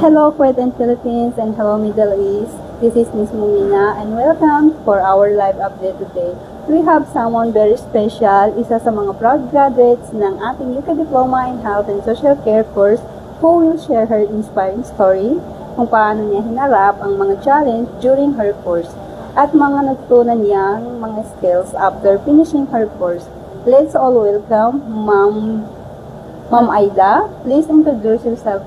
Hello, Kuwait Philippines, and hello, Middle East. This is Ms. Mumina, and welcome for our live update today. We have someone very special, isa sa mga proud graduates ng ating UK Diploma in Health and Social Care course, who will share her inspiring story kung paano niya hinarap ang mga challenge during her course at mga natutunan niyang mga skills after finishing her course. Let's all welcome Ma'am Aida. Please introduce yourself.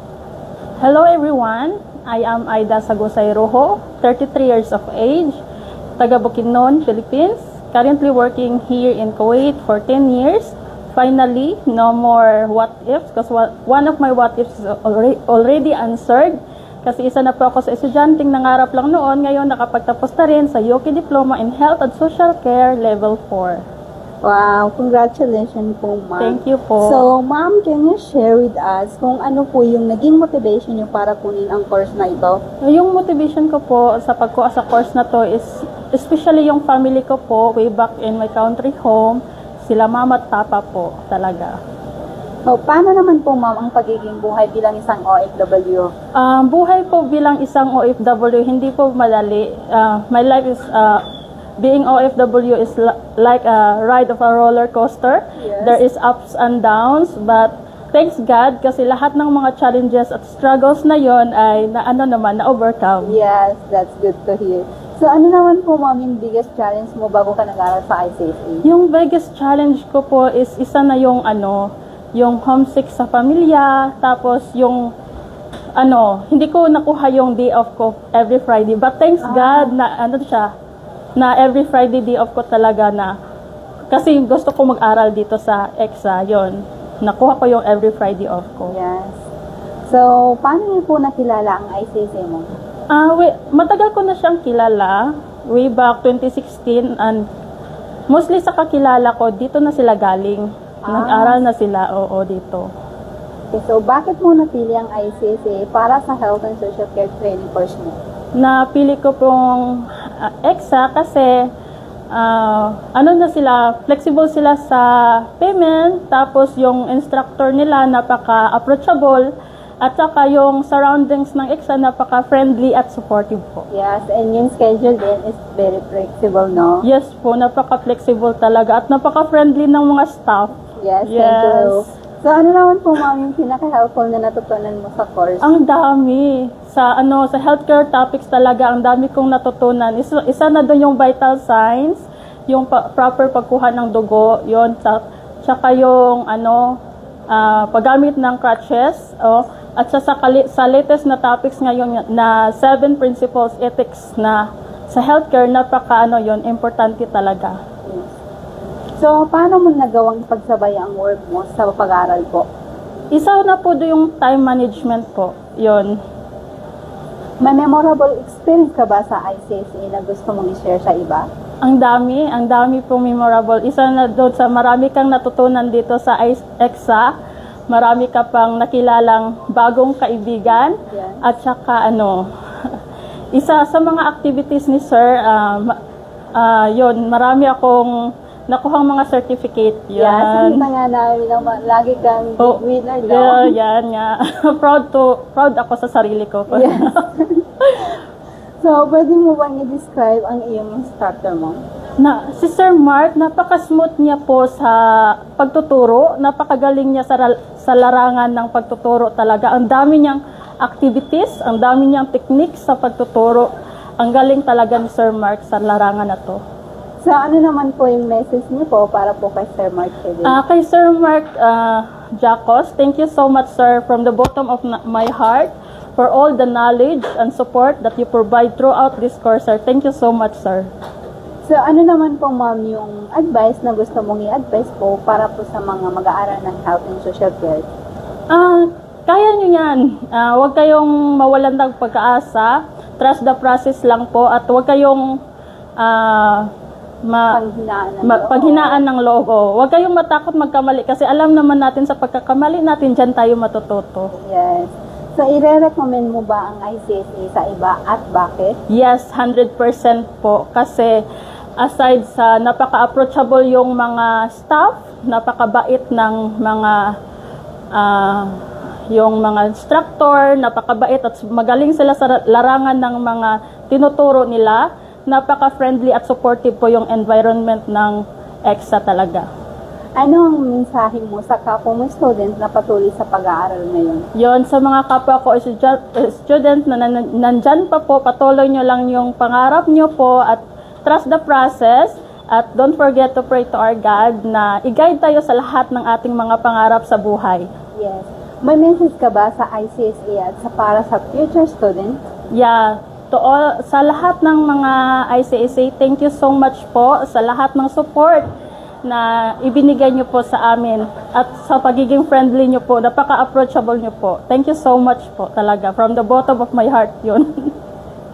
Hello everyone, I am Aida Sagosay Rojo, 33 years of age, taga Bukidnon, Philippines, currently working here in Kuwait for 10 years. Finally, no more what ifs because one of my what ifs is already answered. Kasi isa na po ako sa estudyanteng nangarap lang noon, ngayon nakapagtapos na rin sa UK Diploma in Health and Social Care Level 4. Wow, congratulations po, ma'am. Thank you po. So, ma'am, can you share with us kung ano po yung naging motivation niyo para kunin ang course na ito? Yung motivation ko po sa pagkuha sa course na to is especially yung family ko po way back in my country home, sila mama at papa po talaga. So, paano naman po, ma'am, ang pagiging buhay bilang isang OFW? Buhay po bilang isang OFW, hindi po madali. My life is being OFW is like a ride of a roller coaster. Yes. There is ups and downs, but thanks God kasi lahat ng mga challenges at struggles na yon ay na-overcome. Yes, that's good to hear. So, ano naman po, ma'am, yung biggest challenge mo bago ka nag-aral sa ICSE? Yung biggest challenge ko po is isa na yung yung homesick sa pamilya, tapos yung hindi ko nakuha yung day off ko every Friday. But thanks God na every Friday day off ko talaga na kasi gusto ko mag-aral dito sa EXA, yon. Nakuha ko yung every Friday off ko. Yes. So, paano niyo po nakilala ang ICSE mo? Matagal ko na siyang kilala, way back 2016, and mostly sa kakilala ko, dito na sila galing. Nag-aral na sila, dito. Okay, so bakit mo napili ang ICSE para sa Health and Social Care Training course mo? Napili ko pong EXA kasi flexible sila sa payment, tapos yung instructor nila napaka-approachable, at saka yung surroundings ng EXA napaka-friendly at supportive po. Yes, and yung schedule din is very flexible, no? Yes po, napaka-flexible talaga at napaka-friendly ng mga staff. Yes, thank you. So, ano naman po, ma'am, yung pinaka-helpful na natutunan mo sa course? Ang dami. Sa healthcare topics talaga, ang dami kong natutunan. Isa na doon yung vital signs, yung proper pagkuha ng dugo, yon, tsaka yung paggamit ng crutches, at sa latest na topics ngayon na 7 principles ethics na sa healthcare, yon, importante talaga. So, paano mo nagawang pagsabay ang work mo sa pag-aaral po? Isa na po doon yung time management po, yon. May memorable experience ka ba sa ICSE na gusto mong i-share sa iba? Ang dami pong memorable. Isa na doon sa marami kang natutunan dito sa EXA, marami ka pang nakilalang bagong kaibigan, yes. At saka isa sa mga activities ni Sir, yon, marami akong nakuhang mga certificate. Yan. Yes, nakita nga namin na lagi kang big winner daw. Yan nga. Proud ako sa sarili ko. Yes. So, pwede mo bang i-describe ang iyong instructor mo? Si Sir Mark, napaka-smooth niya po sa pagtuturo. Napakagaling niya sa larangan ng pagtuturo talaga. Ang dami niyang activities, ang dami niyang techniques sa pagtuturo. Ang galing talaga ni Sir Mark sa larangan na to. So, ano naman po yung message niyo po para po kay Sir Mark Kevin? Kay Sir Mark Jacos, thank you so much, sir, from the bottom of my heart for all the knowledge and support that you provide throughout this course, sir. Thank you so much, sir. So, ano naman po, ma'am, yung advice na gusto mong i-advise po para po sa mga mag-aaral ng health and social care? Kaya nyo yan. Huwag kayong mawalan ng pag-aasa. Trust the process lang po at huwag kayong paghinaan ng loob. Huwag kayong matakot magkamali kasi alam naman natin sa pagkakamali natin, dyan tayo matututo. Yes. So, i-recommend mo ba ang ICSE sa iba at bakit? Yes, 100% po. Kasi aside sa napaka-approachable yung mga staff, napakabait ng mga yung mga instructor, napakabait at magaling sila sa larangan ng mga tinuturo nila. Napaka-friendly at supportive po yung environment ng EXA talaga. Ano ang mensahe mo sa kapwa mo student na patuloy sa pag-aaral ngayon? Yon, sa mga kapwa ko student na nandyan pa po, patuloy nyo lang yung pangarap nyo po at trust the process. At don't forget to pray to our God na i-guide tayo sa lahat ng ating mga pangarap sa buhay. Yes. May message ka ba sa ICSA at para sa future student? Yeah, to all, sa lahat ng mga ICSA, thank you so much po sa lahat ng support na ibinigay nyo po sa amin at sa pagiging friendly nyo po, napaka-approachable nyo po. Thank you so much po talaga. From the bottom of my heart yun.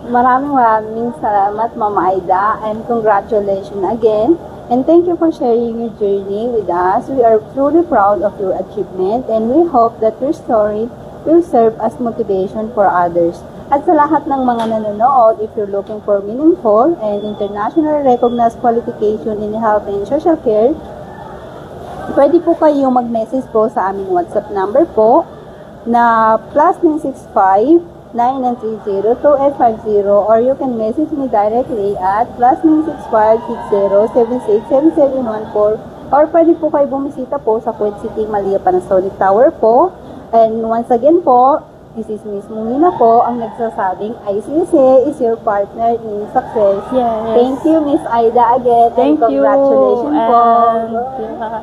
Maraming salamat, Mama Aida, and congratulations again. And thank you for sharing your journey with us. We are truly proud of your achievement and we hope that your story will serve as motivation for others. At sa lahat ng mga nanonood, if you're looking for meaningful and internationally recognized qualification in health and social care, pwede po kayong mag-message po sa aming WhatsApp number po na +965 9930-2850 or you can message me directly at +965-6076-7714 or pwede po kayo bumisita po sa Kuwait City, Malia Panasonic Tower po. And once again po, this is Miss Mumina po ang nagsasabing ICSA is your partner in success. Yes. Thank you, Miss Aida, again. Thank and you. Congratulations po. And, yeah.